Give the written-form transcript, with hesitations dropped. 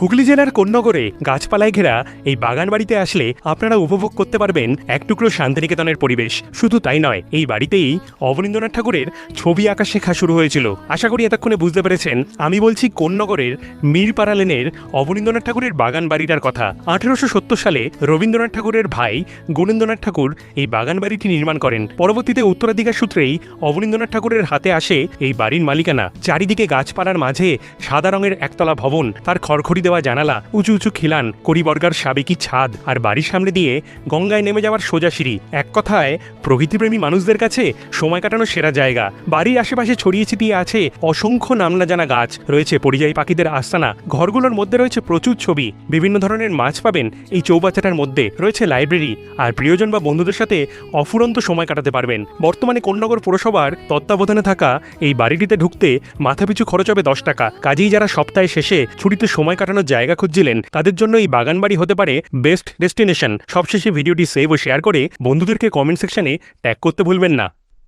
হুগলি জেলার কোন্নগরে গাছপালায় ঘেরা এই বাগান বাড়িতে আসলে আপনারা উপভোগ করতে পারবেন এক টুকরো শান্তিনিকেতনের পরিবেশ। শুধু তাই নয়, এই বাড়িতেই অবনীন্দ্রনাথ ঠাকুরের ছবি আঁকা শেখা শুরু হয়েছিল। আশা করি এতক্ষণে বুঝতে পেরেছেন আমি বলছি কোন্নগরের মীরপাড়া লেনের অবনীন্দ্রনাথ ঠাকুরের বাগান বাড়িটার কথা। 1870 সালে রবীন্দ্রনাথ ঠাকুরের ভাই গুণেন্দ্রনাথ ঠাকুর এই বাগান বাড়িটি নির্মাণ করেন। পরবর্তীতে উত্তরাধিকার সূত্রেই অবনীন্দ্রনাথ ঠাকুরের হাতে আসে এই বাড়ির মালিকানা। চারিদিকে গাছপালার মাঝে সাদা রঙের একতলা ভবন, তার খড়খড়ি দেওয়া জানালা, উঁচু উঁচু খিলান, কড়িবর্গার সাবেকি ছাদ, আর বাড়ির সামনে দিয়ে গঙ্গায় নেমে যাওয়ার সোজা সিঁড়ি। এক কথায় প্রকৃতিপ্রেমী মানুষদের কাছে সময় কাটানোর সেরা জায়গা। বাড়ির আশেপাশে ছড়িয়ে ছিটিয়ে আছে অসংখ্য নাম না জানা গাছ, রয়েছে পরিযায়ী পাখিদের আস্তানা, ঘরগুলোর মধ্যে রয়েছে প্রচুর ছবি, বিভিন্ন ধরনের মাছ পাবেন এই চৌবাচ্চাটার মধ্যে, রয়েছে লাইব্রেরি, আর প্রিয়জন বা বন্ধুদের সাথে অফুরন্ত সময় কাটাতে পারবেন। বর্তমানে কোন্নগর পুরসভার তত্ত্বাবধানে থাকা এই বাড়িটিতে ঢুকতে মাথাপিছু খরচ হবে 10 টাকা। কাজেই যারা সপ্তাহে শেষে ছুটিতে সময় কাটানোর জায়গা খুঁজছিলেন তাদের জন্য এই বাগান বাড়ি হতে পারে বেস্ট ডেস্টিনেশন। সবশেষে ভিডিওটি সেভ ও শেয়ার করে বন্ধুদেরকে কমেন্ট সেকশনে ট্যাগ করতে ভুলবেন না।